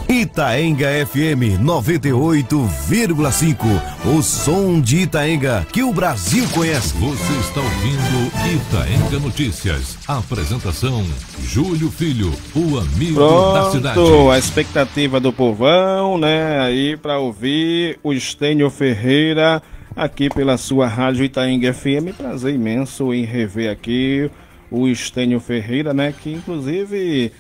Itaenga FM 98,5. O som de Itaenga que o Brasil conhece. Você está ouvindo Itaenga Notícias. Apresentação: Júlio Filho, o amigo da cidade. Pronto, a expectativa do povão, né? Aí para ouvir o Estênio Ferreira aqui pela sua rádio Itaenga FM. Prazer imenso em rever aqui o Estênio Ferreira, né? Que inclusive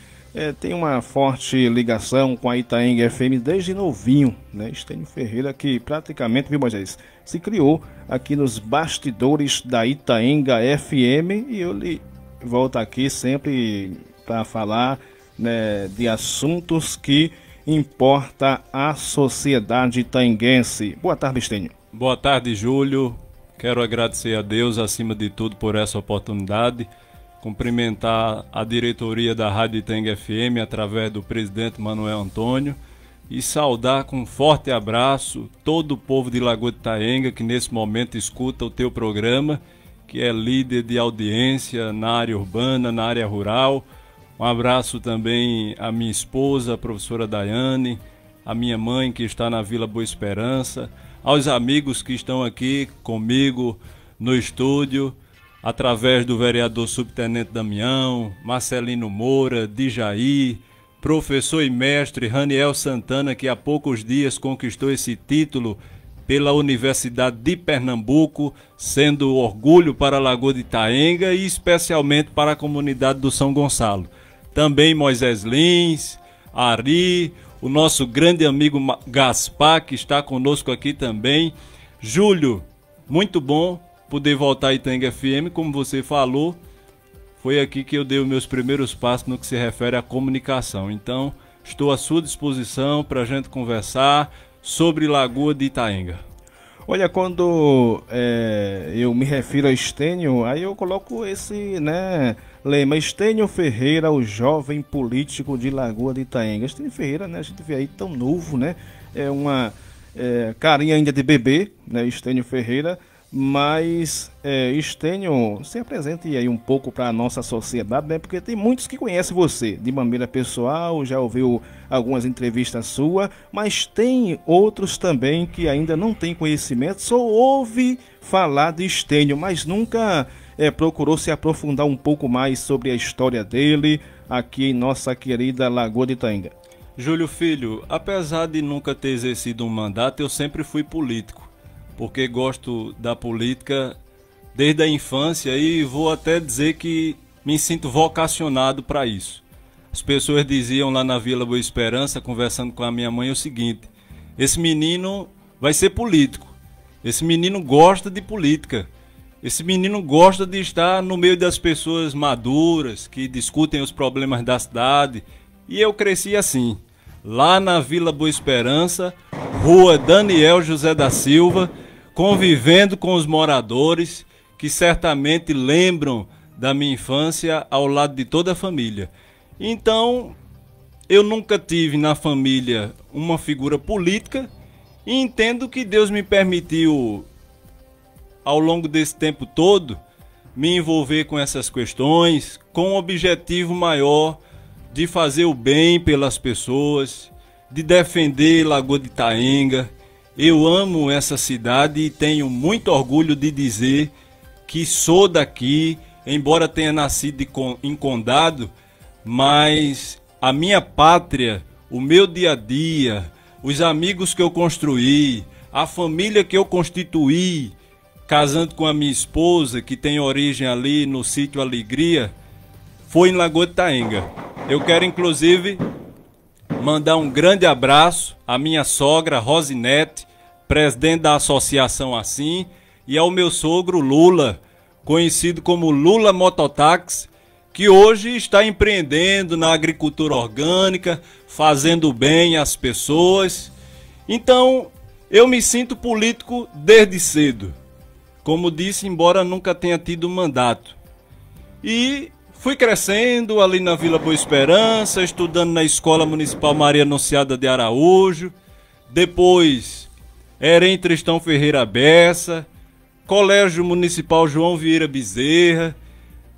tem uma forte ligação com a Itaenga FM desde novinho, né? Estênio Ferreira que praticamente, viu, Moisés, se criou aqui nos bastidores da Itaenga FM, e eu lhe volto aqui sempre para falar, né, de assuntos que importa à sociedade itaenguense. Boa tarde, Estênio. Boa tarde, Júlio. Quero agradecer a Deus, acima de tudo, por essa oportunidade. Cumprimentar a diretoria da Rádio Itaenga FM através do presidente Manuel Antônio e saudar com um forte abraço todo o povo de Lagoa de Itaenga que nesse momento escuta o teu programa, que é líder de audiência na área urbana, na área rural. Um abraço também à minha esposa, a professora Daiane, à minha mãe que está na Vila Boa Esperança, aos amigos que estão aqui comigo no estúdio, através do vereador subtenente Damião, Marcelino Moura, Dijaí, professor e mestre Raniel Santana, que há poucos dias conquistou esse título pela Universidade de Pernambuco, sendo orgulho para a Lagoa de Itaenga e especialmente para a comunidade do São Gonçalo. Também Moisés Lins, Ari, o nosso grande amigo Gaspar, que está conosco aqui também. Júlio, muito bom poder voltar a Itaenga FM, como você falou, foi aqui que eu dei os meus primeiros passos no que se refere à comunicação. Então, estou à sua disposição para a gente conversar sobre Lagoa de Itaenga. Olha, quando eu me refiro a Estênio, aí eu coloco esse, né, lema: Estênio Ferreira, o jovem político de Lagoa de Itaenga. Estênio Ferreira, né, a gente vê aí tão novo, né, é uma carinha ainda de bebê, né, Estênio Ferreira. Mas Estênio, se apresente aí um pouco para a nossa sociedade, né? Porque tem muitos que conhecem você de maneira pessoal, já ouviu algumas entrevistas suas, mas tem outros também que ainda não têm conhecimento, só ouve falar de Estênio, mas nunca procurou se aprofundar um pouco mais sobre a história dele aqui em nossa querida Lagoa de Itaenga. Júlio Filho, apesar de nunca ter exercido um mandato, eu sempre fui político, porque gosto da política desde a infância e vou até dizer que me sinto vocacionado para isso. As pessoas diziam lá na Vila Boa Esperança, conversando com a minha mãe, o seguinte: esse menino vai ser político, esse menino gosta de política, esse menino gosta de estar no meio das pessoas maduras, que discutem os problemas da cidade. E eu cresci assim, lá na Vila Boa Esperança, Rua Daniel José da Silva, convivendo com os moradores que certamente lembram da minha infância ao lado de toda a família. Então, eu nunca tive na família uma figura política e entendo que Deus me permitiu, ao longo desse tempo todo, me envolver com essas questões, com um objetivo maior de fazer o bem pelas pessoas, de defender Lagoa de Itaenga. Eu amo essa cidade e tenho muito orgulho de dizer que sou daqui, embora tenha nascido em Condado, mas a minha pátria, o meu dia a dia, os amigos que eu construí, a família que eu constituí, casando com a minha esposa, que tem origem ali no sítio Alegria, foi em Lagoa de Itaenga. Eu quero inclusive mandar um grande abraço à minha sogra Rosinete, presidente da associação Assim, e ao meu sogro Lula, conhecido como Lula Mototáxi, que hoje está empreendendo na agricultura orgânica, fazendo bem às pessoas. Então, eu me sinto político desde cedo, como disse, embora nunca tenha tido mandato. E fui crescendo ali na Vila Boa Esperança, estudando na Escola Municipal Maria Anunciada de Araújo, depois Herém Tristão Ferreira Bessa, Colégio Municipal João Vieira Bezerra.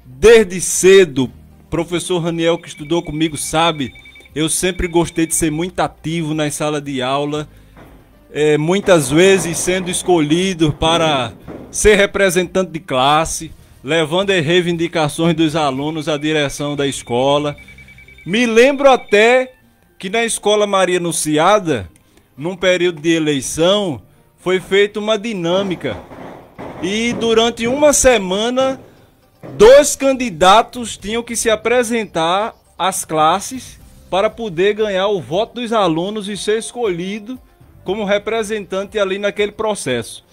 Desde cedo, professor Raniel, que estudou comigo, sabe Eu sempre gostei de ser muito ativo nas salas de aula, muitas vezes sendo escolhido para ser representante de classe, levando as reivindicações dos alunos à direção da escola. Me lembro até que na Escola Maria Anunciada, num período de eleição, foi feita uma dinâmica. E durante uma semana, 2 candidatos tinham que se apresentar às classes para poder ganhar o voto dos alunos e ser escolhido como representante ali naquele processo.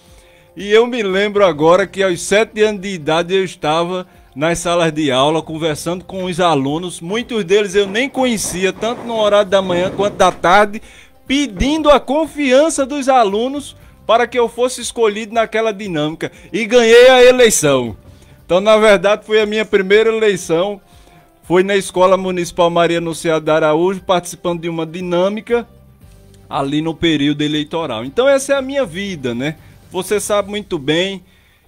E eu me lembro agora que aos 7 anos de idade eu estava nas salas de aula conversando com os alunos, muitos deles eu nem conhecia, tanto no horário da manhã quanto da tarde, pedindo a confiança dos alunos para que eu fosse escolhido naquela dinâmica, e ganhei a eleição. Então, na verdade, foi a minha primeira eleição, foi na Escola Municipal Maria Anunciada de Araújo, participando de uma dinâmica ali no período eleitoral. Então, essa é a minha vida, né? Você sabe muito bem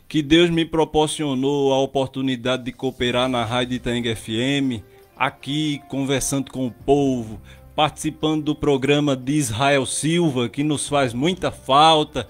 que Deus me proporcionou a oportunidade de cooperar na Rádio Itaenga FM, aqui conversando com o povo, participando do programa de Israel Silva, que nos faz muita falta.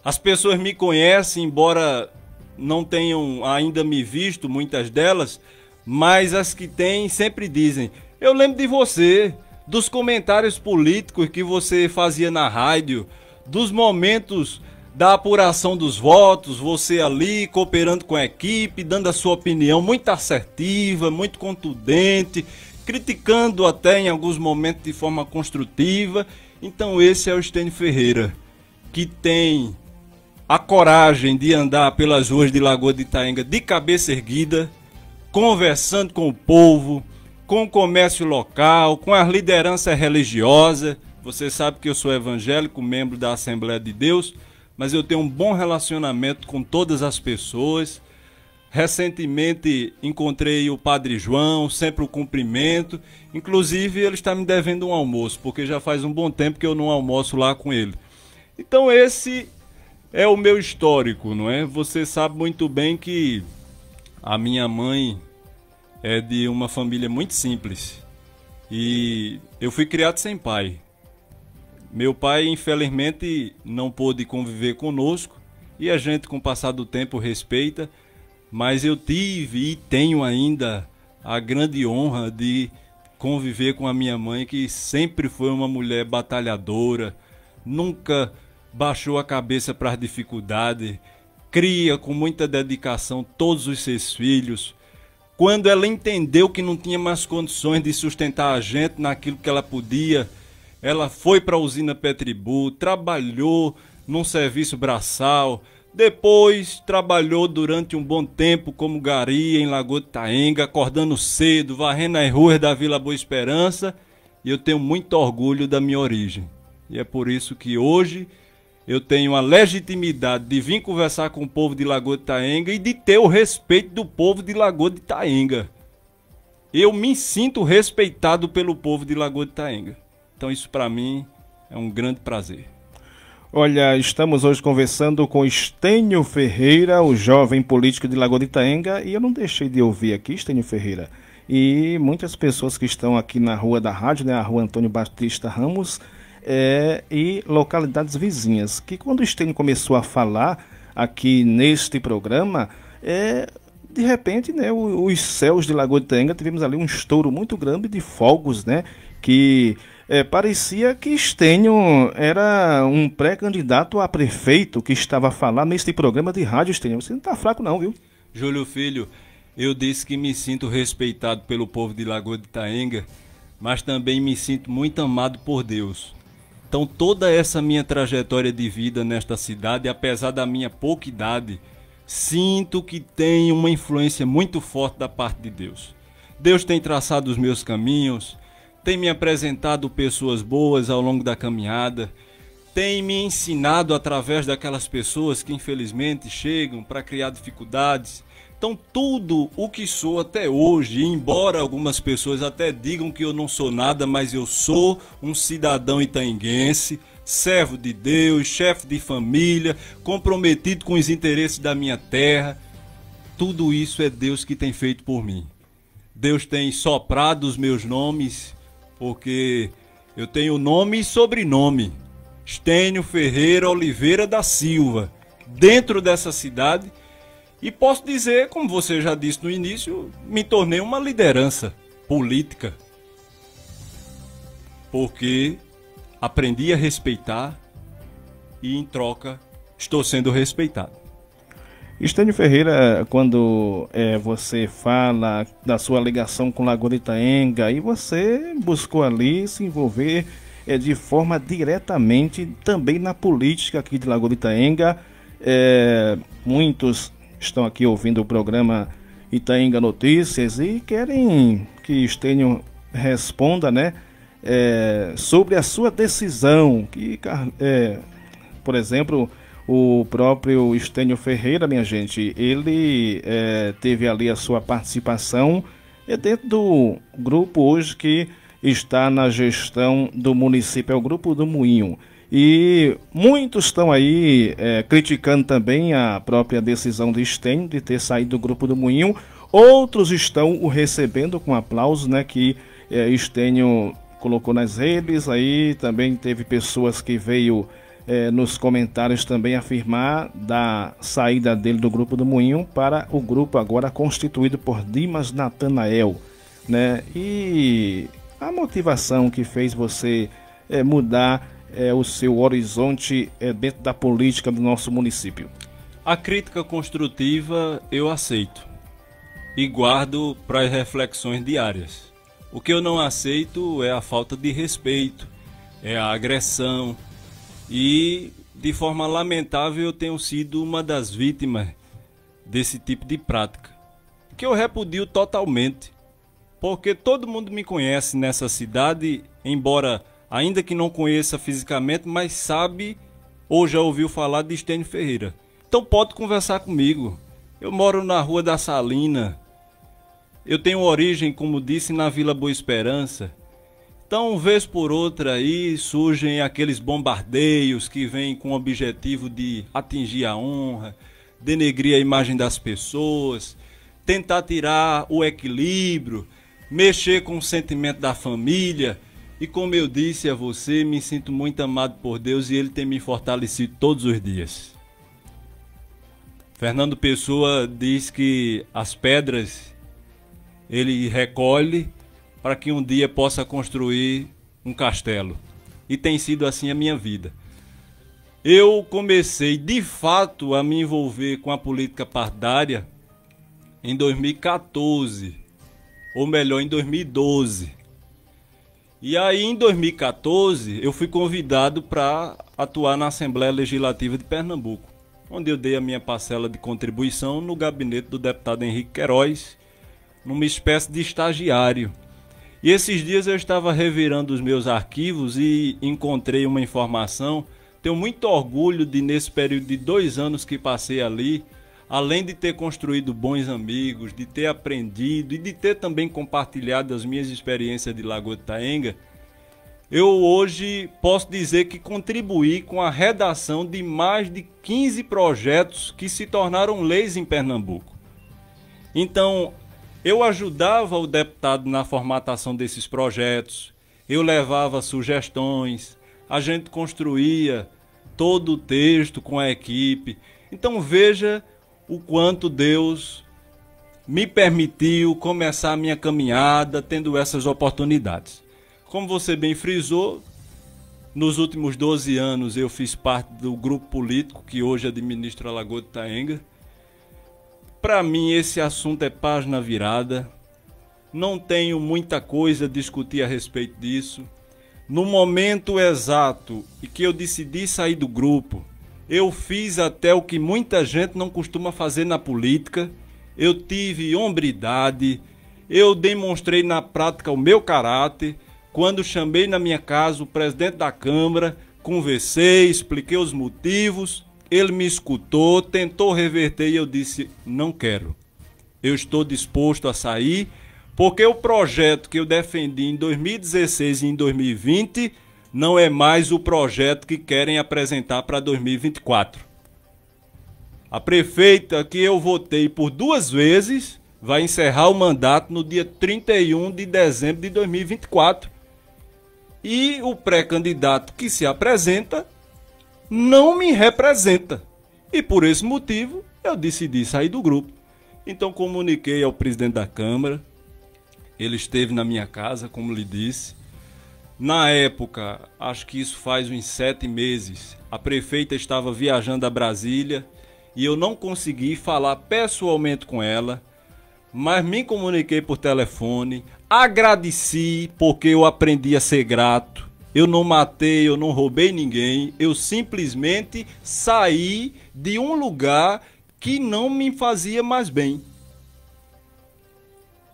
As pessoas me conhecem, embora não tenham ainda me visto, muitas delas, mas as que têm sempre dizem: eu lembro de você, dos comentários políticos que você fazia na rádio, dos momentos da apuração dos votos, você ali cooperando com a equipe, dando a sua opinião muito assertiva, muito contundente, criticando até em alguns momentos de forma construtiva. Então esse é o Estênio Ferreira, que tem a coragem de andar pelas ruas de Lagoa de Itaenga de cabeça erguida, conversando com o povo, com o comércio local, com as lideranças religiosas. Você sabe que eu sou evangélico, membro da Assembleia de Deus, mas eu tenho um bom relacionamento com todas as pessoas. Recentemente encontrei o Padre João, sempre o cumprimento. Inclusive ele está me devendo um almoço, porque já faz um bom tempo que eu não almoço lá com ele. Então esse é o meu histórico, não é? Você sabe muito bem que a minha mãe é de uma família muito simples. E eu fui criado sem pai. Meu pai, infelizmente, não pôde conviver conosco. E a gente, com o passar do tempo, respeita. Mas eu tive e tenho ainda a grande honra de conviver com a minha mãe, que sempre foi uma mulher batalhadora, nunca baixou a cabeça para as dificuldades, cria com muita dedicação todos os seus filhos. Quando ela entendeu que não tinha mais condições de sustentar a gente naquilo que ela podia, ela foi para a usina Petribu, trabalhou num serviço braçal. Depois trabalhou durante um bom tempo como gari em Lagoa de Itaenga, acordando cedo, varrendo as ruas da Vila Boa Esperança, e eu tenho muito orgulho da minha origem. E é por isso que hoje eu tenho a legitimidade de vir conversar com o povo de Lagoa de Itaenga e de ter o respeito do povo de Lagoa de Itaenga. Eu me sinto respeitado pelo povo de Lagoa de Itaenga. Então isso para mim é um grande prazer. Olha, estamos hoje conversando com Estênio Ferreira, o jovem político de Lagoa de Itaenga, e eu não deixei de ouvir aqui, Estênio Ferreira, e muitas pessoas que estão aqui na rua da rádio, né, a rua Antônio Batista Ramos, e localidades vizinhas, que quando o Estênio começou a falar aqui neste programa, de repente, né, os céus de Lagoa de Itaenga, tivemos ali um estouro muito grande de fogos, né, que parecia que Estênio era um pré-candidato a prefeito que estava a falar neste programa de rádio. Estênio, você não está fraco não, viu? Júlio Filho, eu disse que me sinto respeitado pelo povo de Lagoa de Itaenga, mas também me sinto muito amado por Deus. Então toda essa minha trajetória de vida nesta cidade, apesar da minha pouca idade, sinto que tem uma influência muito forte da parte de Deus. Deus tem traçado os meus caminhos, tem me apresentado pessoas boas ao longo da caminhada, tem me ensinado através daquelas pessoas que infelizmente chegam para criar dificuldades. Então tudo o que sou até hoje, embora algumas pessoas até digam que eu não sou nada, mas eu sou um cidadão itaenguense, servo de Deus, chefe de família, comprometido com os interesses da minha terra. Tudo isso é Deus que tem feito por mim. Deus tem soprado os meus nomes porque eu tenho nome e sobrenome, Estênio Ferreira Oliveira da Silva, dentro dessa cidade, e posso dizer, como você já disse no início, me tornei uma liderança política, porque aprendi a respeitar e em troca estou sendo respeitado. Estênio Ferreira, quando você fala da sua ligação com Lagoa de Itaenga, e você buscou ali se envolver de forma diretamente também na política aqui de Lagoa de Itaenga, muitos estão aqui ouvindo o programa Itaenga Notícias e querem que Estênio responda, né, sobre a sua decisão, que, por exemplo, o próprio Estênio Ferreira, minha gente, ele teve ali a sua participação dentro do grupo hoje que está na gestão do município, é o Grupo do Moinho. E muitos estão aí criticando também a própria decisão de Estênio de ter saído do Grupo do Moinho. Outros estão o recebendo com aplausos, né, que Estênio colocou nas redes. Aí também teve pessoas que veio nos comentários também afirmar da saída dele do Grupo do Moinho para o grupo agora constituído por Dimas Natanael, né? E a motivação que fez você mudar o seu horizonte dentro da política do nosso município? A crítica construtiva eu aceito e guardo para as reflexões diárias. O que eu não aceito é a falta de respeito, é a agressão. E, de forma lamentável, eu tenho sido uma das vítimas desse tipo de prática, que eu repudio totalmente, porque todo mundo me conhece nessa cidade, embora ainda que não conheça fisicamente, mas sabe ou já ouviu falar de Estênio Ferreira. Então pode conversar comigo. Eu moro na Rua da Salina, eu tenho origem, como disse, na Vila Boa Esperança. Então, vez por outra aí, surgem aqueles bombardeios que vêm com o objetivo de atingir a honra, denegrir a imagem das pessoas, tentar tirar o equilíbrio, mexer com o sentimento da família. E como eu disse a você, me sinto muito amado por Deus e Ele tem me fortalecido todos os dias. Fernando Pessoa diz que as pedras Ele recolhe para que um dia possa construir um castelo. E tem sido assim a minha vida. Eu comecei de fato a me envolver com a política partidária em 2014, ou melhor, em 2012. E aí em 2014 eu fui convidado para atuar na Assembleia Legislativa de Pernambuco, onde eu dei a minha parcela de contribuição no gabinete do deputado Henrique Queiroz, numa espécie de estagiário. E esses dias eu estava revirando os meus arquivos e encontrei uma informação. Tenho muito orgulho de, nesse período de 2 anos que passei ali, além de ter construído bons amigos, de ter aprendido e de ter também compartilhado as minhas experiências de Lagoa de Itaenga, eu hoje posso dizer que contribuí com a redação de mais de 15 projetos que se tornaram leis em Pernambuco. Então, eu ajudava o deputado na formatação desses projetos, eu levava sugestões, a gente construía todo o texto com a equipe. Então veja o quanto Deus me permitiu começar a minha caminhada tendo essas oportunidades. Como você bem frisou, nos últimos 12 anos eu fiz parte do grupo político que hoje administra a Lagoa de Itaenga. Para mim esse assunto é página virada, não tenho muita coisa a discutir a respeito disso. No momento exato em que eu decidi sair do grupo, eu fiz até o que muita gente não costuma fazer na política. Eu tive hombridade, eu demonstrei na prática o meu caráter. Quando chamei na minha casa o presidente da Câmara, conversei, expliquei os motivos. Ele me escutou, tentou reverter e eu disse, não quero. Eu estou disposto a sair, porque o projeto que eu defendi em 2016 e em 2020 não é mais o projeto que querem apresentar para 2024. A prefeita que eu votei por 2 vezes vai encerrar o mandato no dia 31 de dezembro de 2024. E o pré-candidato que se apresenta não me representa. E por esse motivo eu decidi sair do grupo. Então comuniquei ao presidente da Câmara, ele esteve na minha casa, como lhe disse. Na época, acho que isso faz uns 7 meses, a prefeita estava viajando a Brasília e eu não consegui falar pessoalmente com ela, mas me comuniquei por telefone, agradeci porque eu aprendi a ser grato. Eu não matei, eu não roubei ninguém, eu simplesmente saí de um lugar que não me fazia mais bem.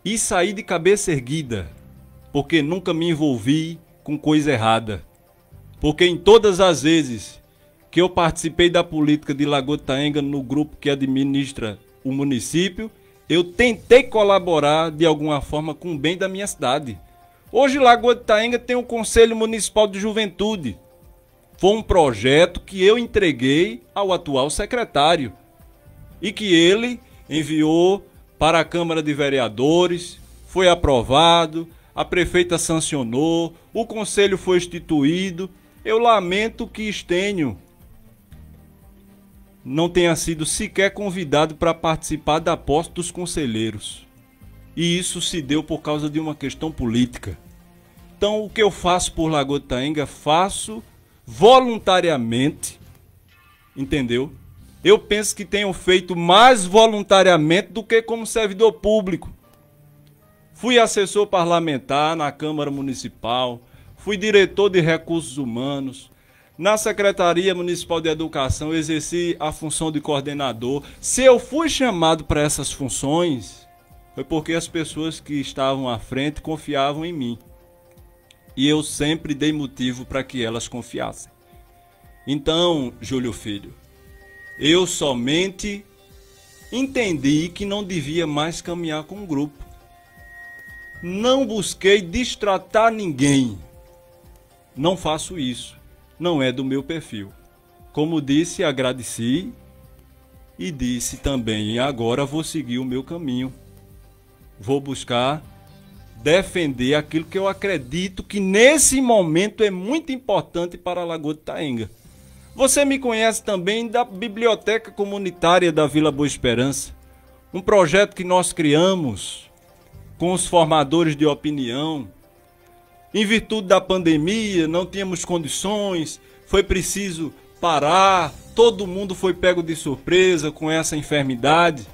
E saí de cabeça erguida, porque nunca me envolvi com coisa errada. Porque em todas as vezes que eu participei da política de Lagoa de Itaenga no grupo que administra o município, eu tentei colaborar de alguma forma com o bem da minha cidade. Hoje Lagoa de Itaenga tem o Conselho Municipal de Juventude. Foi um projeto que eu entreguei ao atual secretário e que ele enviou para a Câmara de Vereadores, foi aprovado, a prefeita sancionou, o conselho foi instituído. Eu lamento que Estênio não tenha sido sequer convidado para participar da posse dos conselheiros. E isso se deu por causa de uma questão política. Então o que eu faço por Lagoa de Itaenga, faço voluntariamente, entendeu? Eu penso que tenho feito mais voluntariamente do que como servidor público. Fui assessor parlamentar na Câmara Municipal, fui diretor de recursos humanos, na Secretaria Municipal de Educação exerci a função de coordenador. Se eu fui chamado para essas funções, foi porque as pessoas que estavam à frente confiavam em mim. E eu sempre dei motivo para que elas confiassem. Então, Júlio Filho, eu somente entendi que não devia mais caminhar com o grupo. Não busquei destratar ninguém. Não faço isso. Não é do meu perfil. Como disse, agradeci e disse também, agora vou seguir o meu caminho. Vou buscar defender aquilo que eu acredito que nesse momento é muito importante para a Lagoa de Itaenga. Você me conhece também da Biblioteca Comunitária da Vila Boa Esperança, um projeto que nós criamos com os formadores de opinião. Em virtude da pandemia, não tínhamos condições, foi preciso parar, todo mundo foi pego de surpresa com essa enfermidade,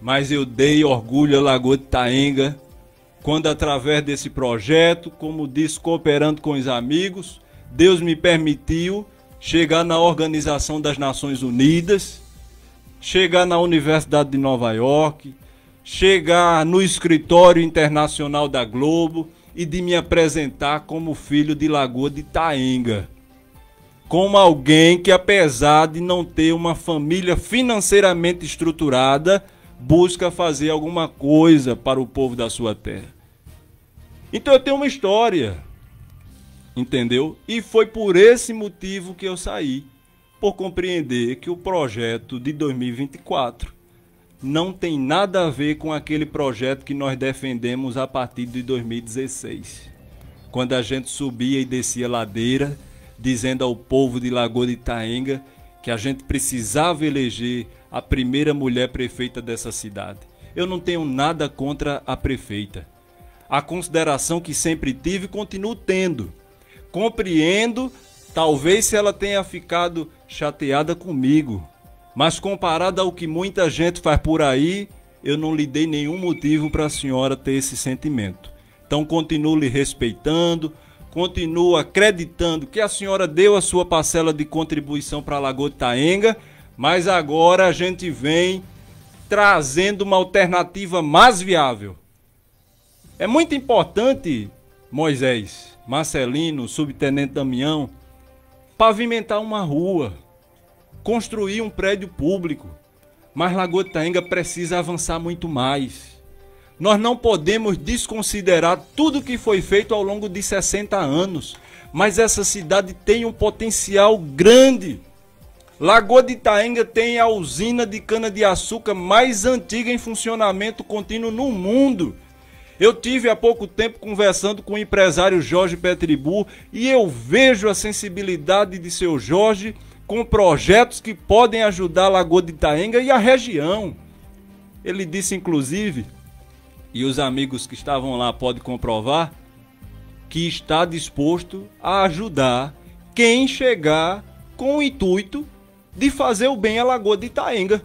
mas eu dei orgulho à Lagoa de Itaenga, quando através desse projeto, como disse, cooperando com os amigos, Deus me permitiu chegar na Organização das Nações Unidas, chegar na Universidade de Nova York, chegar no Escritório Internacional da Globo e de me apresentar como filho de Lagoa de Itaenga. Como alguém que, apesar de não ter uma família financeiramente estruturada, busca fazer alguma coisa para o povo da sua terra. Então eu tenho uma história, entendeu? E foi por esse motivo que eu saí, por compreender que o projeto de 2024 não tem nada a ver com aquele projeto que nós defendemos a partir de 2016. Quando a gente subia e descia ladeira, dizendo ao povo de Lagoa de Itaenga que a gente precisava eleger a primeira mulher prefeita dessa cidade. Eu não tenho nada contra a prefeita. A consideração que sempre tive, continuo tendo. Compreendo, talvez se ela tenha ficado chateada comigo, mas comparado ao que muita gente faz por aí, eu não lhe dei nenhum motivo para a senhora ter esse sentimento. Então continuo lhe respeitando, continuo acreditando que a senhora deu a sua parcela de contribuição para a Lagoa de Itaenga, mas agora a gente vem trazendo uma alternativa mais viável. É muito importante, Moisés, Marcelino, Subtenente Damião, pavimentar uma rua, construir um prédio público, mas Lagoa de Itaenga precisa avançar muito mais. Nós não podemos desconsiderar tudo que foi feito ao longo de 60 anos, mas essa cidade tem um potencial grande. Lagoa de Itaenga tem a usina de cana-de-açúcar mais antiga em funcionamento contínuo no mundo. Eu tive há pouco tempo conversando com o empresário Jorge Petribu e eu vejo a sensibilidade de seu Jorge com projetos que podem ajudar a Lagoa de Itaenga e a região. Ele disse, inclusive, e os amigos que estavam lá podem comprovar, que está disposto a ajudar quem chegar com o intuito de fazer o bem à Lagoa de Itaenga.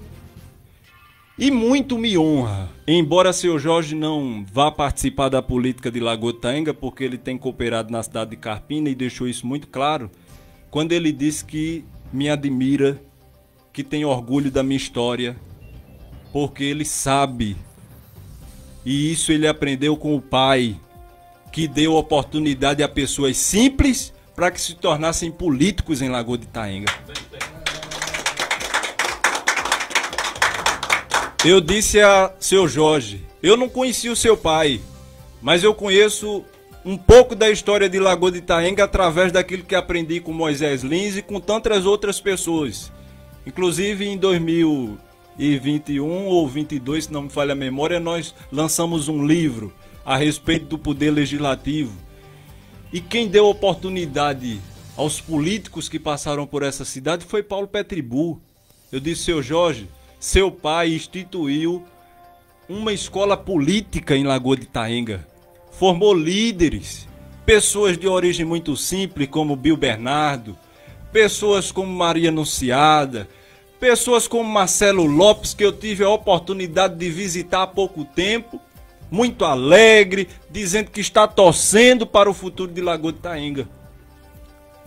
E muito me honra, embora seu Jorge não vá participar da política de Lagoa de Itaenga, porque ele tem cooperado na cidade de Carpina e deixou isso muito claro, quando ele disse que me admira, que tem orgulho da minha história, porque ele sabe, e isso ele aprendeu com o pai, que deu oportunidade a pessoas simples para que se tornassem políticos em Lagoa de Itaenga. Eu disse a seu Jorge, eu não conheci o seu pai, mas eu conheço um pouco da história de Lagoa de Itaenga através daquilo que aprendi com Moisés Lins e com tantas outras pessoas. Inclusive em 2021 ou 22, se não me falha a memória, nós lançamos um livro a respeito do poder legislativo. E quem deu oportunidade aos políticos que passaram por essa cidade foi Paulo Petribu. Eu disse, seu Jorge, seu pai instituiu uma escola política em Lagoa de Itaenga. Formou líderes, pessoas de origem muito simples, como Bill Bernardo, pessoas como Maria Anunciada, pessoas como Marcelo Lopes, que eu tive a oportunidade de visitar há pouco tempo, muito alegre, dizendo que está torcendo para o futuro de Lagoa de Itaenga.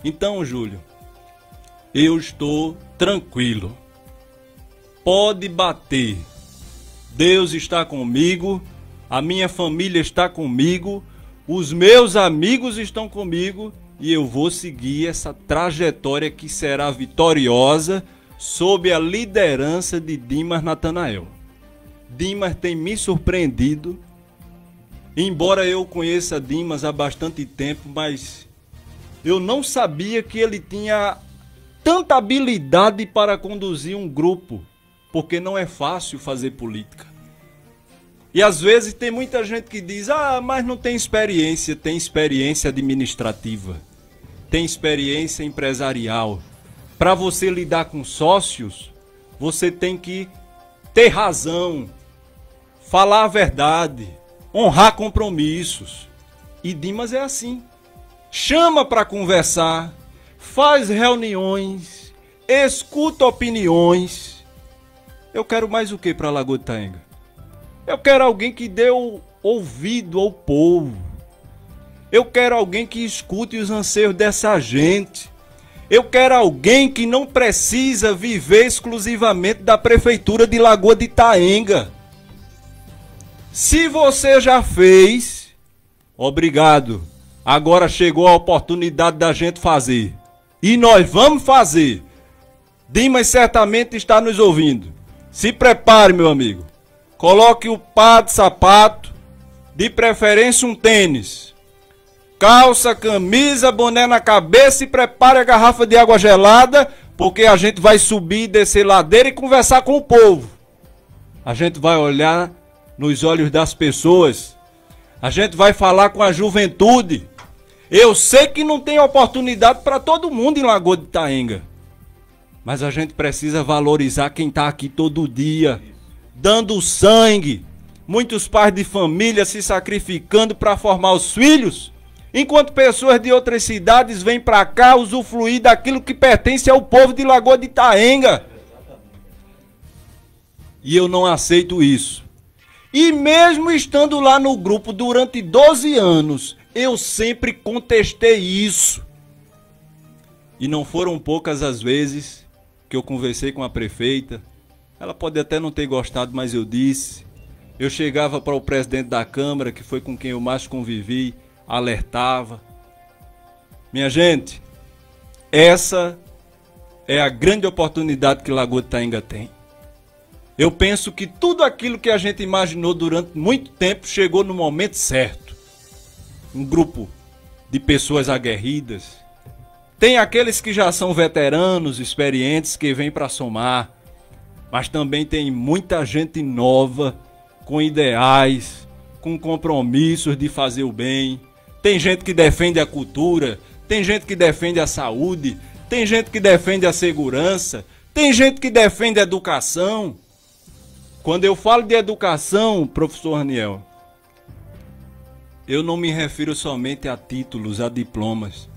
Então, Júlio, eu estou tranquilo. Pode bater. Deus está comigo, a minha família está comigo, os meus amigos estão comigo e eu vou seguir essa trajetória que será vitoriosa sob a liderança de Dimas Natanael. Dimas tem me surpreendido, embora eu conheça Dimas há bastante tempo, mas eu não sabia que ele tinha tanta habilidade para conduzir um grupo. Porque não é fácil fazer política. E às vezes tem muita gente que diz, mas não tem experiência. Tem experiência administrativa, tem experiência empresarial. Para você lidar com sócios, você tem que ter razão, falar a verdade, honrar compromissos. E Dimas é assim. Chama para conversar, faz reuniões, escuta opiniões. Eu quero mais o que para Lagoa de Itaenga? Eu quero alguém que dê ouvido ao povo. Eu quero alguém que escute os anseios dessa gente. Eu quero alguém que não precisa viver exclusivamente da prefeitura de Lagoa de Itaenga. Se você já fez, obrigado. Agora chegou a oportunidade da gente fazer. E nós vamos fazer. Dimas certamente está nos ouvindo. Se prepare, meu amigo. Coloque o par de sapato, de preferência um tênis. Calça, camisa, boné na cabeça e prepare a garrafa de água gelada, porque a gente vai subir e descer ladeira e conversar com o povo. A gente vai olhar nos olhos das pessoas. A gente vai falar com a juventude. Eu sei que não tem oportunidade para todo mundo em Lagoa de Itaenga. Mas a gente precisa valorizar quem está aqui todo dia, dando sangue. Muitos pais de família se sacrificando para formar os filhos, enquanto pessoas de outras cidades vêm para cá usufruir daquilo que pertence ao povo de Lagoa de Itaenga. E eu não aceito isso. E mesmo estando lá no grupo durante 12 anos, eu sempre contestei isso. E não foram poucas as vezes que eu conversei com a prefeita. Ela pode até não ter gostado, mas eu disse. Eu chegava para o presidente da Câmara, que foi com quem eu mais convivi, alertava. Minha gente, essa é a grande oportunidade que Lagoa de Itaenga tem. Eu penso que tudo aquilo que a gente imaginou durante muito tempo chegou no momento certo. Um grupo de pessoas aguerridas. Tem aqueles que já são veteranos, experientes, que vêm para somar. Mas também tem muita gente nova, com ideais, com compromissos de fazer o bem. Tem gente que defende a cultura, tem gente que defende a saúde, tem gente que defende a segurança, tem gente que defende a educação. Quando eu falo de educação, professor Raniel, eu não me refiro somente a títulos, a diplomas.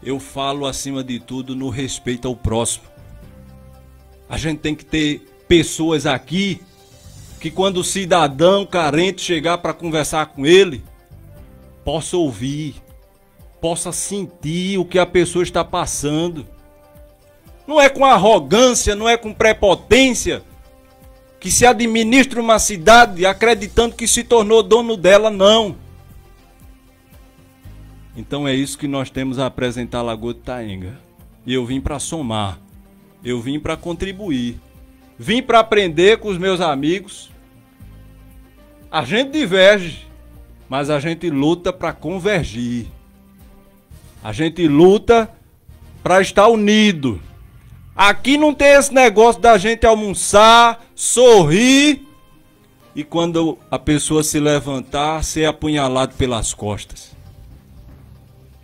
Eu falo, acima de tudo, no respeito ao próximo. A gente tem que ter pessoas aqui que, quando o cidadão carente chegar para conversar com ele, possa ouvir, possa sentir o que a pessoa está passando. Não é com arrogância, não é com prepotência que se administra uma cidade acreditando que se tornou dono dela, não. Então é isso que nós temos a apresentar a Lagoa de Itaenga. E eu vim para somar, eu vim para contribuir, vim para aprender com os meus amigos. A gente diverge, mas a gente luta para convergir. A gente luta para estar unido. Aqui não tem esse negócio da gente almoçar, sorrir e quando a pessoa se levantar, ser apunhalado pelas costas.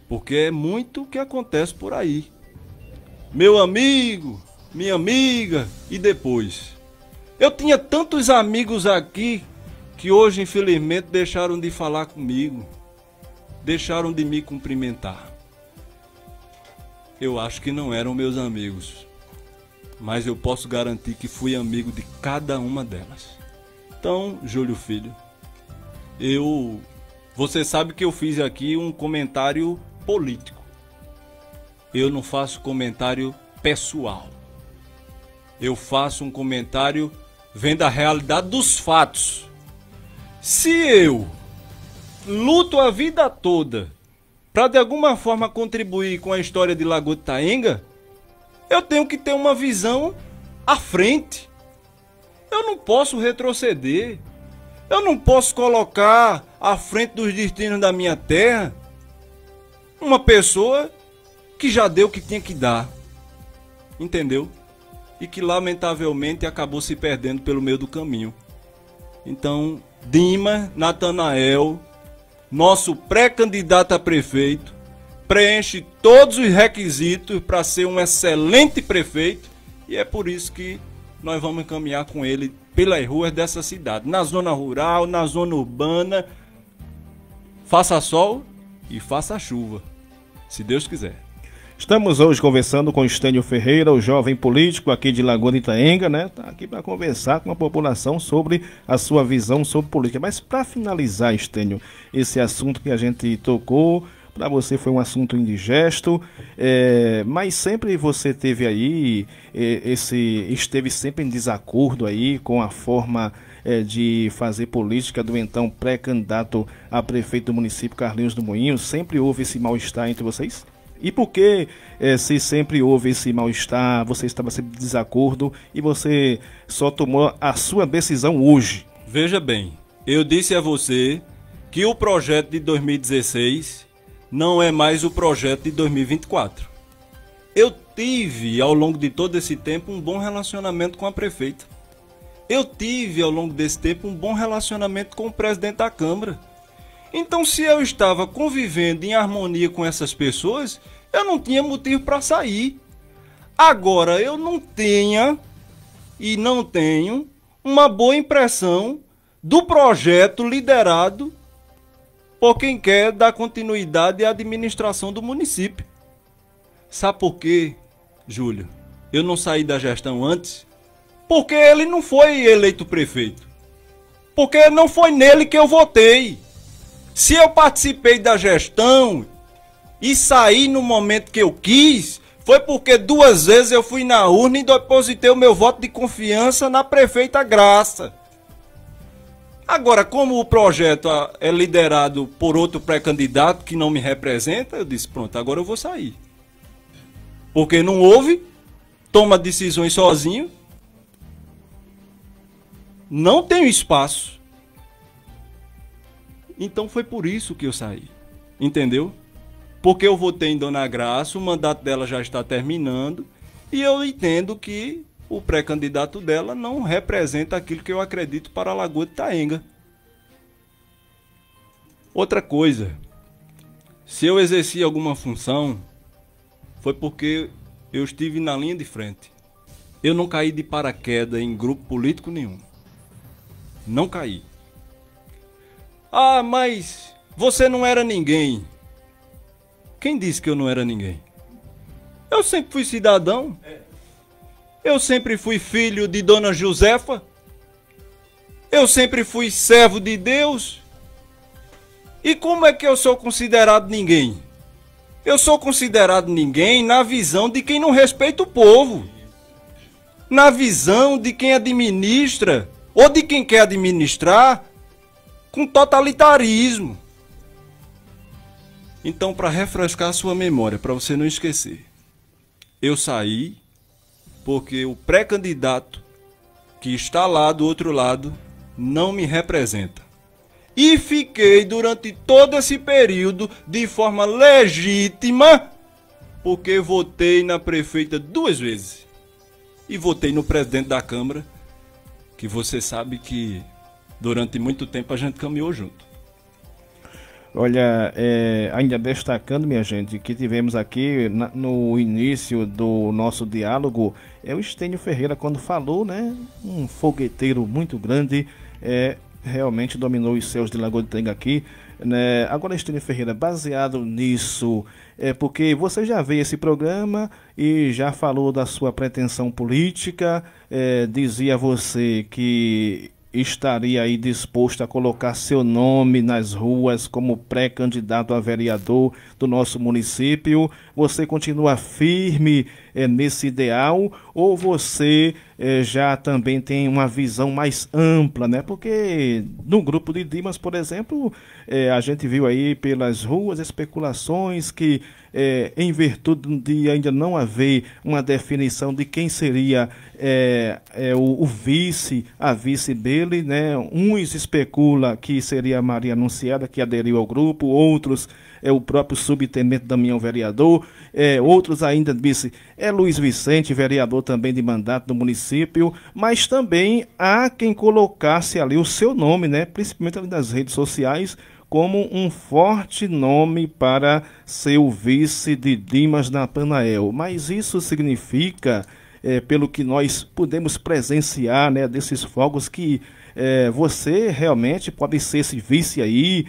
Porque é muito o que acontece por aí. Meu amigo, minha amiga, e depois? Eu tinha tantos amigos aqui que hoje, infelizmente, deixaram de falar comigo, deixaram de me cumprimentar. Eu acho que não eram meus amigos, mas eu posso garantir que fui amigo de cada uma delas. Então, Júlio Filho, você sabe que eu fiz aqui um comentário político. Eu não faço comentário pessoal. Eu faço um comentário vendo a realidade dos fatos. Se eu luto a vida toda para de alguma forma contribuir com a história de Lagoa de Itaenga, eu tenho que ter uma visão à frente. Eu não posso retroceder. Eu não posso colocar à frente dos destinos da minha terra uma pessoa que já deu o que tinha que dar. Entendeu? E que lamentavelmente acabou se perdendo pelo meio do caminho. Então, Dima Natanael, nosso pré-candidato a prefeito, preenche todos os requisitos para ser um excelente prefeito, e é por isso que nós vamos caminhar com ele pelas ruas dessa cidade, na zona rural, na zona urbana, faça sol e faça chuva, se Deus quiser. Estamos hoje conversando com Estênio Ferreira, o jovem político aqui de Lagoa de Itaenga, né? Está aqui para conversar com a população sobre a sua visão sobre política. Mas para finalizar, Estênio, esse assunto que a gente tocou, para você foi um assunto indigesto, mas sempre você teve aí, esteve sempre em desacordo aí com a forma de fazer política do então pré-candidato a prefeito do município, Carlinhos do Moinho. Sempre houve esse mal-estar entre vocês? E por que, se sempre houve esse mal-estar, você estava sempre em desacordo e você só tomou a sua decisão hoje? Veja bem, eu disse a você que o projeto de 2016 não é mais o projeto de 2024. Eu tive, ao longo de todo esse tempo, um bom relacionamento com a prefeita. Eu tive, ao longo desse tempo, um bom relacionamento com o presidente da Câmara. Então, se eu estava convivendo em harmonia com essas pessoas, eu não tinha motivo para sair. Agora, eu não tenho uma boa impressão do projeto liderado por quem quer dar continuidade à administração do município. Sabe por quê, Júlio? Eu não saí da gestão antes? Porque ele não foi eleito prefeito. Porque não foi nele que eu votei. Se eu participei da gestão e saí no momento que eu quis, foi porque 2 vezes eu fui na urna e depositei o meu voto de confiança na prefeita Graça. Agora, como o projeto é liderado por outro pré-candidato que não me representa, eu disse, pronto, agora eu vou sair. Porque não houve, toma decisões sozinho, não tenho espaço. Então foi por isso que eu saí, entendeu? Porque eu votei em Dona Graça, o mandato dela já está terminando, e eu entendo que o pré-candidato dela não representa aquilo que eu acredito para a Lagoa de Itaenga. Outra coisa, se eu exerci alguma função, foi porque eu estive na linha de frente. Eu não caí de paraquedas em grupo político nenhum. Não caí. Ah, mas você não era ninguém. Quem disse que eu não era ninguém? Eu sempre fui cidadão. Eu sempre fui filho de Dona Josefa. Eu sempre fui servo de Deus. E como é que eu sou considerado ninguém? Eu sou considerado ninguém na visão de quem não respeita o povo. Na visão de quem administra, ou de quem quer administrar, com totalitarismo. Então, para refrescar a sua memória, para você não esquecer, eu saí porque o pré-candidato que está lá do outro lado não me representa. E fiquei durante todo esse período de forma legítima, porque votei na prefeita 2 vezes. E votei no presidente da Câmara, que você sabe que durante muito tempo a gente caminhou junto. Olha, ainda destacando, minha gente, que tivemos aqui no início do nosso diálogo, o Estênio Ferreira, quando falou, né, um fogueteiro muito grande, realmente dominou os céus de Lagoa de Itanhainga aqui, né? Agora, Estênio Ferreira, baseado nisso, porque você já veio esse programa e já falou da sua pretensão política, dizia você que estaria aí disposto a colocar seu nome nas ruas como pré-candidato a vereador do nosso município. Você continua firme nesse ideal, ou você já também tem uma visão mais ampla, né? Porque no grupo de Dimas, por exemplo, a gente viu aí pelas ruas especulações que em virtude de ainda não haver uma definição de quem seria o vice, a vice dele, né? Uns especula que seria a Maria Anunciada, que aderiu ao grupo, outros o próprio subtenente Damião, vereador, outros ainda disse Luiz Vicente, vereador também de mandato do município, mas também há quem colocasse ali o seu nome, né? Principalmente ali nas redes sociais, como um forte nome para ser o vice de Dimas Natanael. Mas isso significa, pelo que nós pudemos presenciar, né, desses fogos, que você realmente pode ser esse vice aí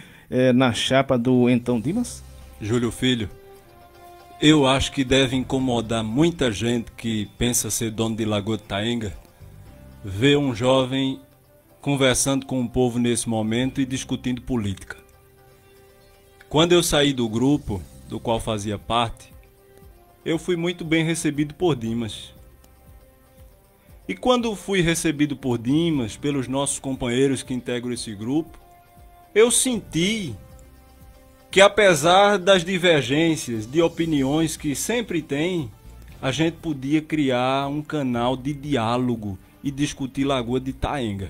na chapa do então Dimas? Júlio Filho, eu acho que deve incomodar muita gente que pensa ser dono de Lagoa de Itanhainga ver um jovem conversando com o povo nesse momento e discutindo política. Quando eu saí do grupo do qual fazia parte, eu fui muito bem recebido por Dimas. E quando fui recebido por Dimas, pelos nossos companheiros que integram esse grupo, eu senti que, apesar das divergências de opiniões que sempre tem, a gente podia criar um canal de diálogo e discutir Lagoa de Itanhainga.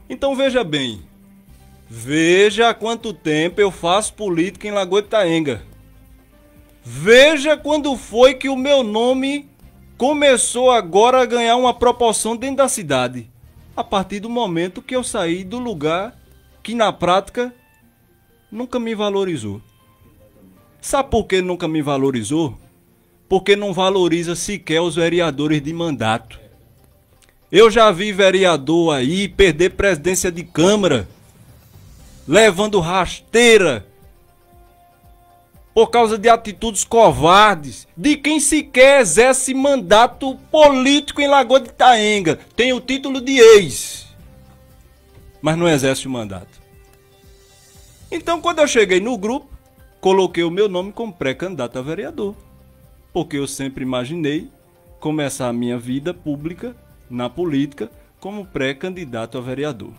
Então veja bem, veja há quanto tempo eu faço política em Lagoa de Itanhainga. Veja quando foi que o meu nome começou agora a ganhar uma proporção dentro da cidade. A partir do momento que eu saí do lugar que na prática nunca me valorizou. Sabe por que nunca me valorizou? Porque não valoriza sequer os vereadores de mandato. Eu já vi vereador aí perder presidência de Câmara, levando rasteira, por causa de atitudes covardes, de quem sequer exerce mandato político em Lagoa de Itanhainga. Tem o título de ex, mas não exerce o mandato. Então, quando eu cheguei no grupo, coloquei o meu nome como pré-candidato a vereador, porque eu sempre imaginei começar a minha vida pública na política como pré-candidato a vereador.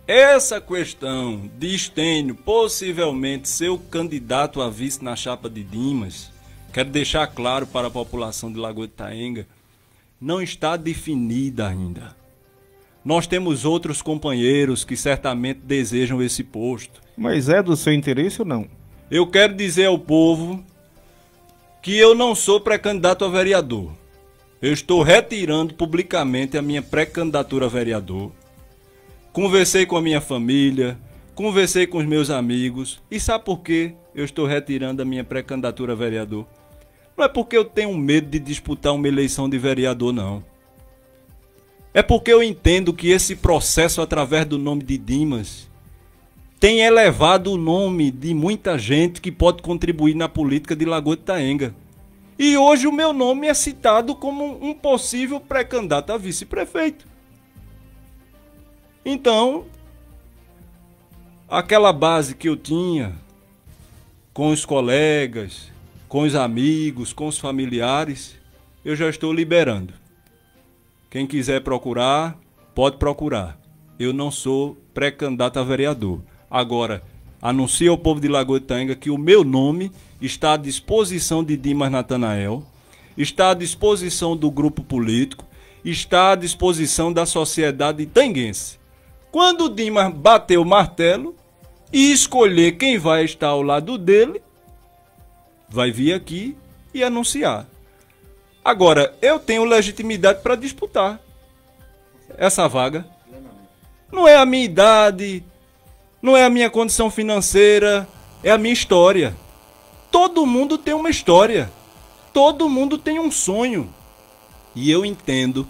Essa questão de Estênio possivelmente ser o candidato a vice na chapa de Dimas, quero deixar claro para a população de Lagoa de Itanhainga, não está definida ainda. Nós temos outros companheiros que certamente desejam esse posto. Mas é do seu interesse ou não? Eu quero dizer ao povo que eu não sou pré-candidato a vereador. Eu estou retirando publicamente a minha pré-candidatura a vereador. Conversei com a minha família, conversei com os meus amigos. E sabe por que eu estou retirando a minha pré-candidatura a vereador? Não é porque eu tenho medo de disputar uma eleição de vereador, não. É porque eu entendo que esse processo, através do nome de Dimas, tem elevado o nome de muita gente que pode contribuir na política de Lagoa de Itaenga. E hoje o meu nome é citado como um possível pré-candidato a vice-prefeito. Então, aquela base que eu tinha com os colegas, com os amigos, com os familiares, eu já estou liberando. Quem quiser procurar, pode procurar. Eu não sou pré-candidato a vereador. Agora, anuncio ao povo de Lagoa de Itaenga que o meu nome está à disposição de Dimas Natanael, está à disposição do grupo político, está à disposição da sociedade itaenguense. Quando o Dimas bater o martelo e escolher quem vai estar ao lado dele, vai vir aqui e anunciar. Agora, eu tenho legitimidade para disputar essa vaga. Não é a minha idade, não é a minha condição financeira, é a minha história. Todo mundo tem uma história. Todo mundo tem um sonho. E eu entendo,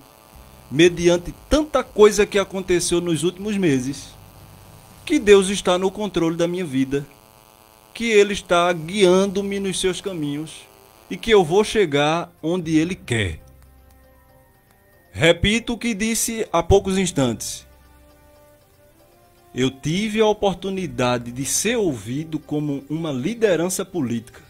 mediante tanta coisa que aconteceu nos últimos meses, que Deus está no controle da minha vida, que Ele está guiando-me nos seus caminhos e que eu vou chegar onde Ele quer. Repito o que disse há poucos instantes. Eu tive a oportunidade de ser ouvido como uma liderança política.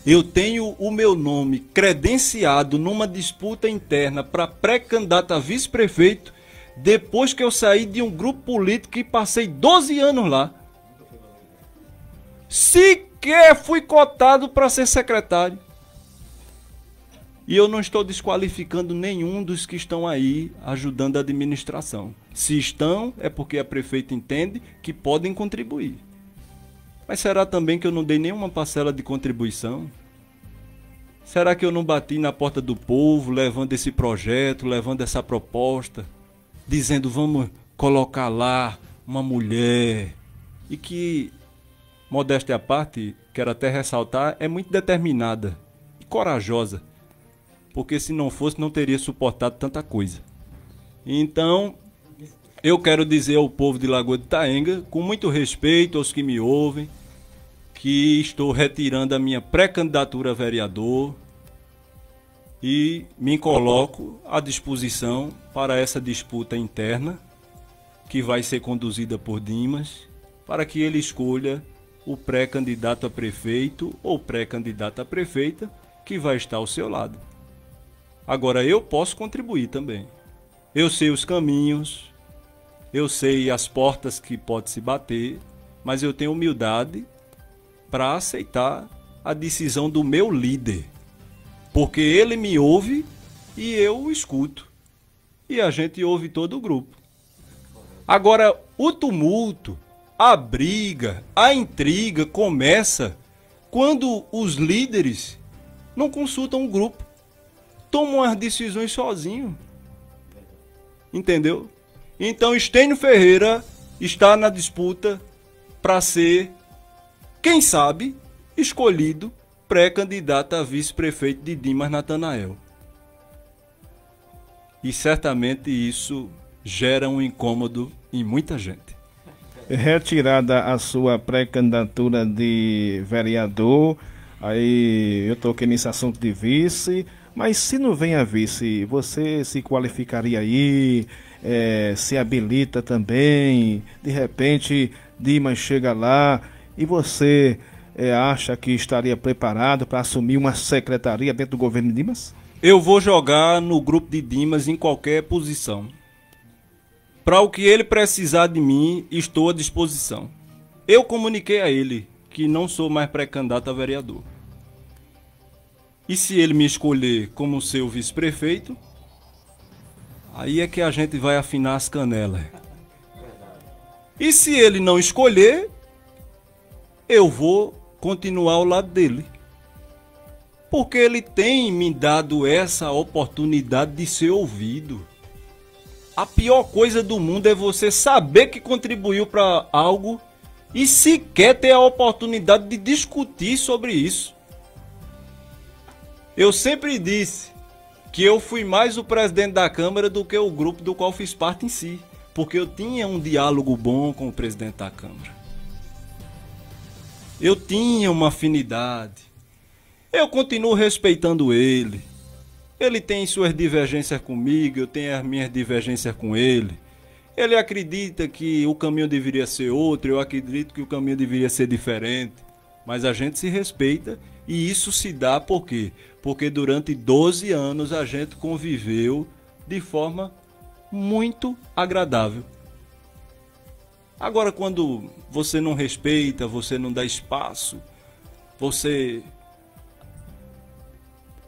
Eu tenho o meu nome credenciado numa disputa interna para pré-candidato a vice-prefeito depois que eu saí de um grupo político e passei 12 anos lá. Sequer fui cotado para ser secretário. E eu não estou desqualificando nenhum dos que estão aí ajudando a administração. Se estão, é porque a prefeita entende que podem contribuir. Mas será também que eu não dei nenhuma parcela de contribuição? Será que eu não bati na porta do povo, levando esse projeto, levando essa proposta, dizendo vamos colocar lá uma mulher? E que, modéstia à parte, quero até ressaltar, é muito determinada e corajosa. Porque se não fosse, não teria suportado tanta coisa. Então, eu quero dizer ao povo de Lagoa de Itaenga, com muito respeito aos que me ouvem, que estou retirando a minha pré-candidatura a vereador e me coloco à disposição para essa disputa interna, que vai ser conduzida por Dimas, para que ele escolha o pré-candidato a prefeito ou pré-candidata a prefeita que vai estar ao seu lado. Agora, eu posso contribuir também. Eu sei os caminhos, eu sei as portas que pode se bater, mas eu tenho humildade para aceitar a decisão do meu líder. Porque ele me ouve e eu o escuto. E a gente ouve todo o grupo. Agora, o tumulto, a briga, a intriga começa quando os líderes não consultam o grupo. Tomam as decisões sozinho. Entendeu? Então, Estênio Ferreira está na disputa para ser, quem sabe, escolhido pré-candidato a vice-prefeito de Dimas Natanael. E certamente isso gera um incômodo em muita gente. Retirada a sua pré-candidatura de vereador, aí eu toquei nesse assunto de vice. Mas se não vem a vice, você se qualificaria aí, se habilita também, de repente Dimas chega lá e você acha que estaria preparado para assumir uma secretaria dentro do governo de Dimas? Eu vou jogar no grupo de Dimas em qualquer posição. Para o que ele precisar de mim, estou à disposição. Eu comuniquei a ele que não sou mais pré-candidato a vereador. E se ele me escolher como seu vice-prefeito, aí é que a gente vai afinar as canelas. E se ele não escolher, eu vou continuar ao lado dele. Porque ele tem me dado essa oportunidade de ser ouvido. A pior coisa do mundo é você saber que contribuiu para algo e sequer ter a oportunidade de discutir sobre isso. Eu sempre disse que eu fui mais o presidente da Câmara do que o grupo do qual fiz parte em si, porque eu tinha um diálogo bom com o presidente da Câmara. Eu tinha uma afinidade. Eu continuo respeitando ele. Ele tem suas divergências comigo, eu tenho as minhas divergências com ele. Ele acredita que o caminho deveria ser outro, eu acredito que o caminho deveria ser diferente. Mas a gente se respeita e isso se dá por quê? Porque durante 12 anos a gente conviveu de forma muito agradável. Agora, quando você não respeita, você não dá espaço, você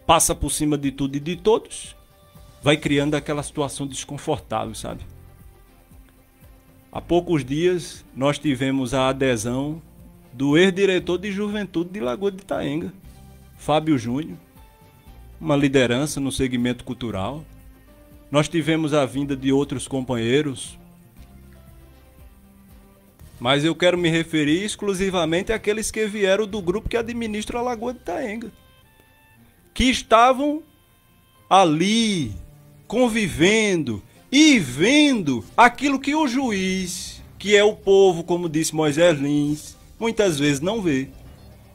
passa por cima de tudo e de todos, vai criando aquela situação desconfortável, sabe? Há poucos dias nós tivemos a adesão do ex-diretor de juventude de Lagoa de Itaenga, Fábio Júnior, uma liderança no segmento cultural. Nós tivemos a vinda de outros companheiros, mas eu quero me referir exclusivamente àqueles que vieram do grupo que administra a Lagoa de Itaenga, que estavam ali, convivendo e vendo aquilo que o juiz, que é o povo, como disse Moisés Lins, muitas vezes não vê.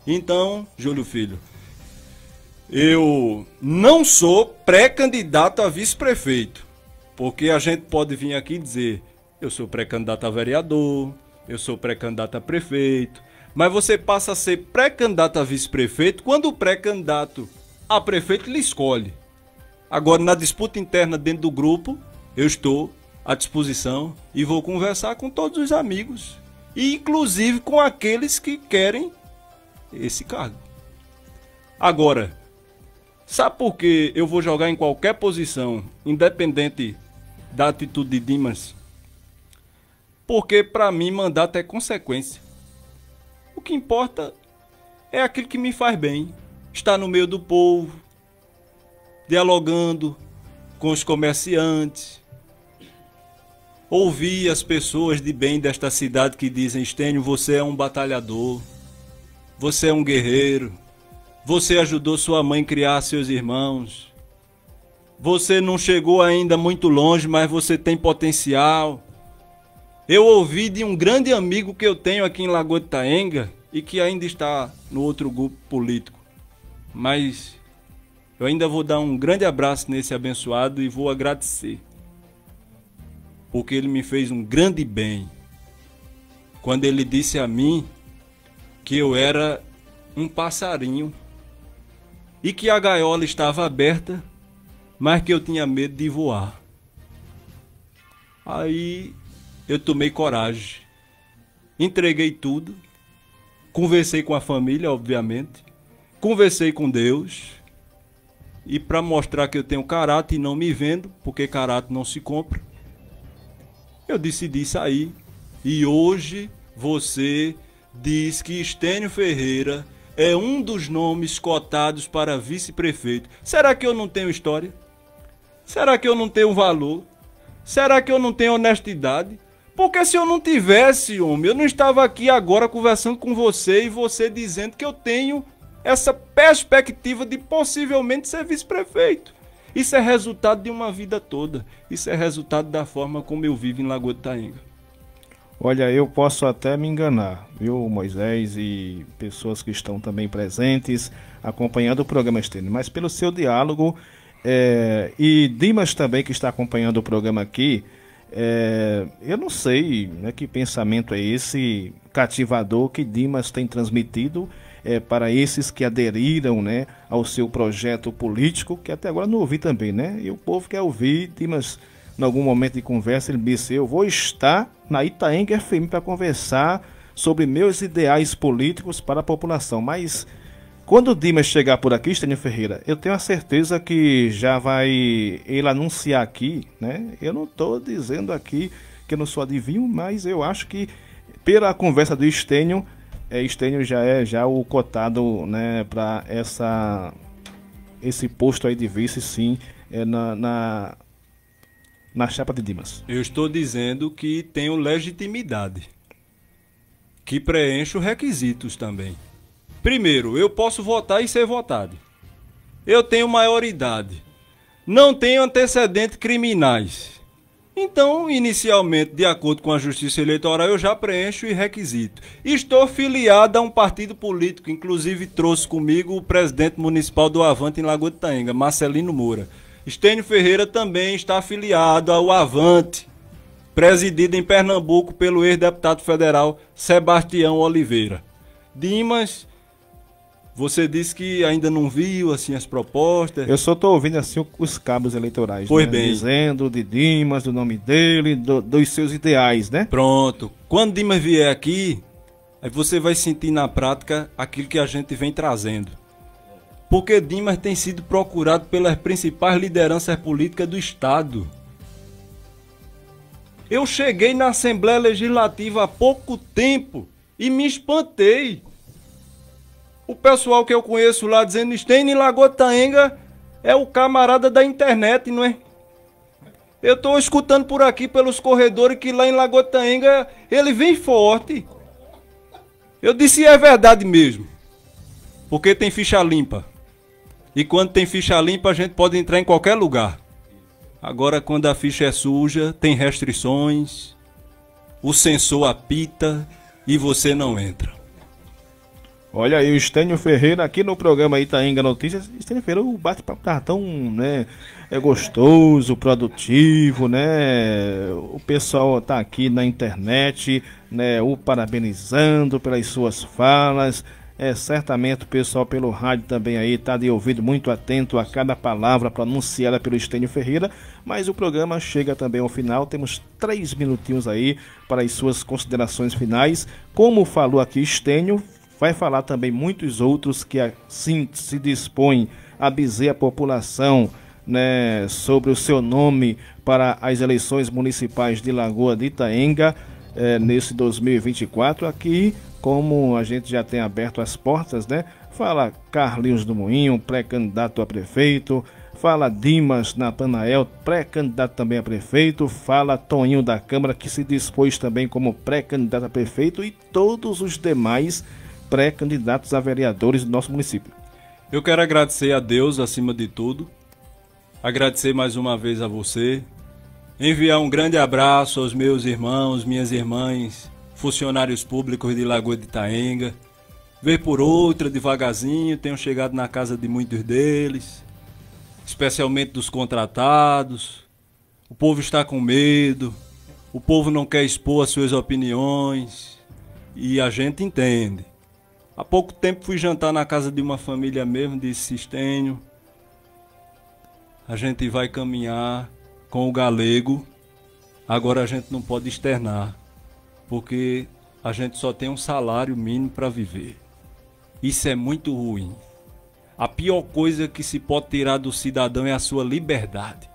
Então, Júlio Filho, eu não sou pré-candidato a vice-prefeito, porque a gente pode vir aqui dizer, eu sou pré-candidato a vereador, eu sou pré-candidato a prefeito, mas você passa a ser pré-candidato a vice-prefeito quando o pré-candidato a prefeito lhe escolhe. Agora, na disputa interna dentro do grupo, eu estou à disposição e vou conversar com todos os amigos, e inclusive com aqueles que querem esse cargo. Agora, sabe por que eu vou jogar em qualquer posição, independente da atitude de Dimas? Porque para mim mandato é consequência. O que importa é aquilo que me faz bem. Estar no meio do povo, dialogando com os comerciantes, ouvir as pessoas de bem desta cidade que dizem, Estênio, você é um batalhador, você é um guerreiro, você ajudou sua mãe a criar seus irmãos, você não chegou ainda muito longe, mas você tem potencial. Eu ouvi de um grande amigo que eu tenho aqui em Lagoa de Itaenga e que ainda está no outro grupo político. Mas eu ainda vou dar um grande abraço nesse abençoado e vou agradecer. Porque ele me fez um grande bem. Quando ele disse a mim que eu era um passarinho e que a gaiola estava aberta, mas que eu tinha medo de voar. Aí eu tomei coragem, entreguei tudo, conversei com a família, obviamente, conversei com Deus, e para mostrar que eu tenho caráter e não me vendo, porque caráter não se compra, eu decidi sair. E hoje você diz que Estênio Ferreira é um dos nomes cotados para vice-prefeito. Será que eu não tenho história? Será que eu não tenho valor? Será que eu não tenho honestidade? Porque se eu não tivesse, homem, eu não estava aqui agora conversando com você e você dizendo que eu tenho essa perspectiva de possivelmente ser vice-prefeito. Isso é resultado de uma vida toda. Isso é resultado da forma como eu vivo em Lagoa de Itaenga. Olha, eu posso até me enganar, viu, Moisés e pessoas que estão também presentes, acompanhando o programa Estênio, mas pelo seu diálogo, e Dimas também que está acompanhando o programa aqui, eu não sei, né, que pensamento é esse cativador que Dimas tem transmitido para esses que aderiram, né, ao seu projeto político, que até agora não ouvi também, né? E o povo quer ouvir. Dimas, em algum momento de conversa, ele disse, eu vou estar na Itaenga FM para conversar sobre meus ideais políticos para a população. Mas quando o Dimas chegar por aqui, Estênio Ferreira, eu tenho a certeza que já vai ele anunciar aqui, né? Eu não estou dizendo aqui que eu não sou adivinho, mas eu acho que pela conversa do Estênio, Estênio já é o cotado, né, para esse posto aí de vice, sim, na chapa de Dimas. Eu estou dizendo que tenho legitimidade. que preencho requisitos também. Primeiro, eu posso votar e ser votado. Eu tenho maioridade. Não tenho antecedentes criminais. Então, inicialmente, de acordo com a Justiça Eleitoral, eu já preencho o requisito. Estou filiado a um partido político, inclusive trouxe comigo o presidente municipal do Avante em Lagoa de Itaenga, Marcelino Moura. Estênio Ferreira também está afiliado ao Avante, presidido em Pernambuco pelo ex-deputado federal Sebastião Oliveira. Dimas, você disse que ainda não viu assim as propostas. Eu só estou ouvindo assim os cabos eleitorais. Pois né? bem. Dizendo de Dimas, do nome dele, dos seus ideais, né? Pronto. Quando Dimas vier aqui, aí você vai sentir na prática aquilo que a gente vem trazendo. Porque Dimas tem sido procurado pelas principais lideranças políticas do Estado. Eu cheguei na Assembleia Legislativa há pouco tempo e me espantei. O pessoal que eu conheço lá dizendo Estênio em Lagoa de Itaenga é o camarada da internet, não é? Eu estou escutando por aqui pelos corredores que lá em Lagoa de Itaenga ele vem forte. Eu disse é verdade mesmo. Porque tem ficha limpa. E quando tem ficha limpa a gente pode entrar em qualquer lugar. Agora quando a ficha é suja, tem restrições, o sensor apita e você não entra. Olha aí, o Estênio Ferreira aqui no programa Itaenga Notícias. Estênio Ferreira, o bate-papo tá tão, né, gostoso, produtivo, né? O pessoal tá aqui na internet, né, o parabenizando pelas suas falas. Certamente o pessoal pelo rádio também aí tá de ouvido muito atento a cada palavra pronunciada pelo Estênio Ferreira, mas o programa chega também ao final, temos 3 minutinhos aí para as suas considerações finais. Como falou aqui Estênio, vai falar também muitos outros que assim se dispõem a dizer à população, né, sobre o seu nome para as eleições municipais de Lagoa de Itaenga nesse 2024. Aqui, como a gente já tem aberto as portas, né? Fala Carlinhos do Moinho, pré-candidato a prefeito. Fala Dimas Natanael, pré-candidato também a prefeito. Fala Toninho da Câmara, que se dispôs também como pré-candidato a prefeito. E todos os demais pré-candidatos a vereadores do nosso município. Eu quero agradecer a Deus acima de tudo. Agradecer mais uma vez a você. Enviar um grande abraço aos meus irmãos, minhas irmãs, funcionários públicos de Lagoa de Itaenga. Vez por outra, devagarzinho, tenho chegado na casa de muitos deles, especialmente dos contratados. O povo está com medo, o povo não quer expor as suas opiniões e a gente entende. Há pouco tempo fui jantar na casa de uma família mesmo, disse Estênio, a gente vai caminhar com o galego, agora a gente não pode externar, porque a gente só tem um salário mínimo para viver. Isso é muito ruim. A pior coisa que se pode tirar do cidadão é a sua liberdade.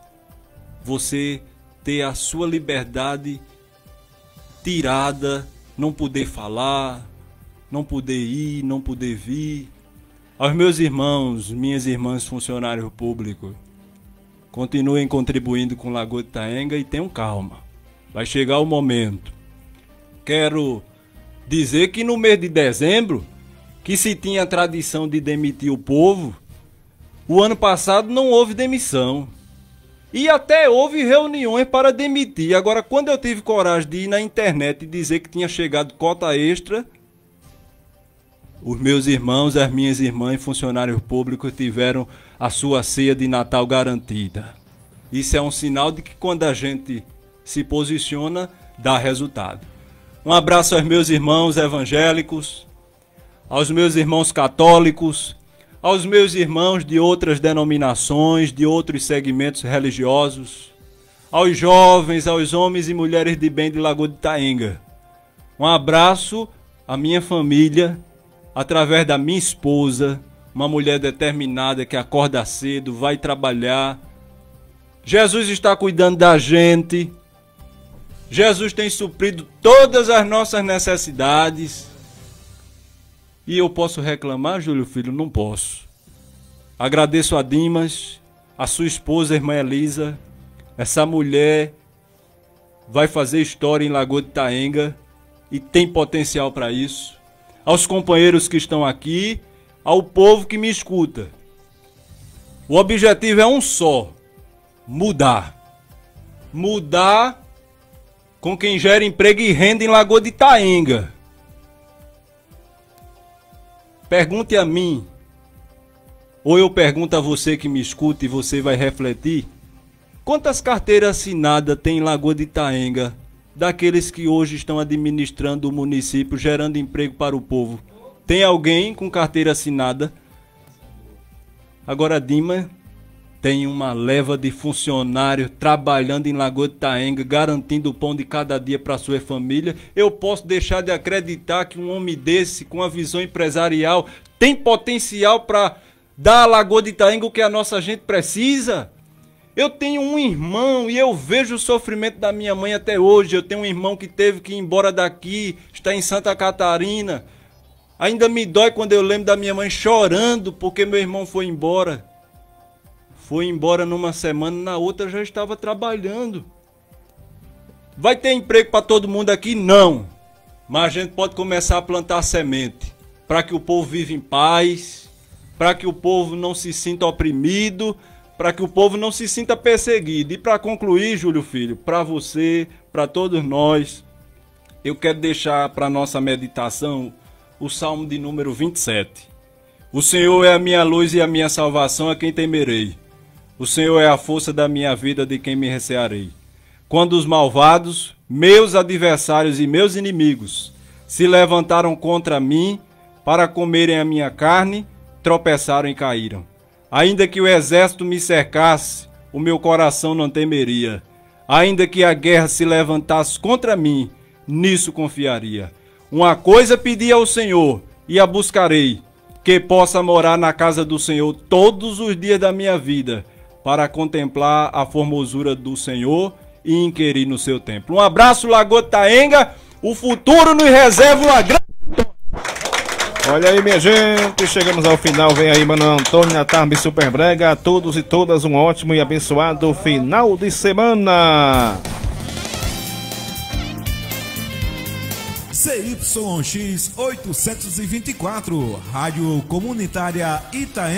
Você ter a sua liberdade tirada, não poder falar, não poder ir, não poder vir. Aos meus irmãos, minhas irmãs funcionários públicos, continuem contribuindo com Lagoa de Itaenga e tenham calma. Vai chegar o momento. Quero dizer que no mês de dezembro, que se tinha a tradição de demitir o povo, o ano passado não houve demissão. E até houve reuniões para demitir. Agora, quando eu tive coragem de ir na internet e dizer que tinha chegado cota extra, os meus irmãos, as minhas irmãs, funcionários públicos tiveram a sua ceia de Natal garantida. Isso é um sinal de que quando a gente se posiciona, dá resultado. Um abraço aos meus irmãos evangélicos, aos meus irmãos católicos, aos meus irmãos de outras denominações, de outros segmentos religiosos, aos jovens, aos homens e mulheres de bem de Lagoa de Itaenga. Um abraço à minha família, através da minha esposa, uma mulher determinada que acorda cedo, vai trabalhar. Jesus está cuidando da gente. Jesus tem suprido todas as nossas necessidades. E eu posso reclamar, Júlio Filho? Não posso. Agradeço a Dimas, a sua esposa, a irmã Elisa. Essa mulher vai fazer história em Lagoa de Itaenga. e tem potencial para isso. Aos companheiros que estão aqui, ao povo que me escuta. O objetivo é um só: mudar. Mudar com quem gera emprego e renda em Lagoa de Itaenga. Pergunte a mim, ou eu pergunto a você que me escuta e você vai refletir: quantas carteiras assinadas tem em Lagoa de Itaenga, daqueles que hoje estão administrando o município, gerando emprego para o povo? Tem alguém com carteira assinada? Agora Dima tem uma leva de funcionários trabalhando em Lagoa de Itaenga, garantindo o pão de cada dia para sua família. Eu posso deixar de acreditar que um homem desse, com a visão empresarial, tem potencial para dar a Lagoa de Itaenga o que a nossa gente precisa? Eu tenho um irmão e eu vejo o sofrimento da minha mãe até hoje. Eu tenho um irmão que teve que ir embora daqui, está em Santa Catarina. Ainda me dói quando eu lembro da minha mãe chorando porque meu irmão foi embora. Foi embora numa semana, na outra já estava trabalhando. Vai ter emprego para todo mundo aqui? Não. Mas a gente pode começar a plantar semente para que o povo viva em paz, para que o povo não se sinta oprimido, para que o povo não se sinta perseguido. E para concluir, Júlio Filho, para você, para todos nós, eu quero deixar para nossa meditação o Salmo de número 27. O Senhor é a minha luz e a minha salvação, a quem temerei. O Senhor é a força da minha vida, de quem me recearei. Quando os malvados, meus adversários e meus inimigos, se levantaram contra mim para comerem a minha carne, tropeçaram e caíram. Ainda que o exército me cercasse, o meu coração não temeria. Ainda que a guerra se levantasse contra mim, nisso confiaria. Uma coisa pedi ao Senhor e a buscarei, que possa morar na casa do Senhor todos os dias da minha vida, para contemplar a formosura do Senhor e inquirir no seu templo. Um abraço, Lagoa de Itaenga. O futuro nos reserva uma grande... Olha aí, minha gente, chegamos ao final. Vem aí, Mano Antônio, na Tarde Super Brega. A todos e todas um ótimo e abençoado final de semana. CYX 824, Rádio Comunitária Itaenga.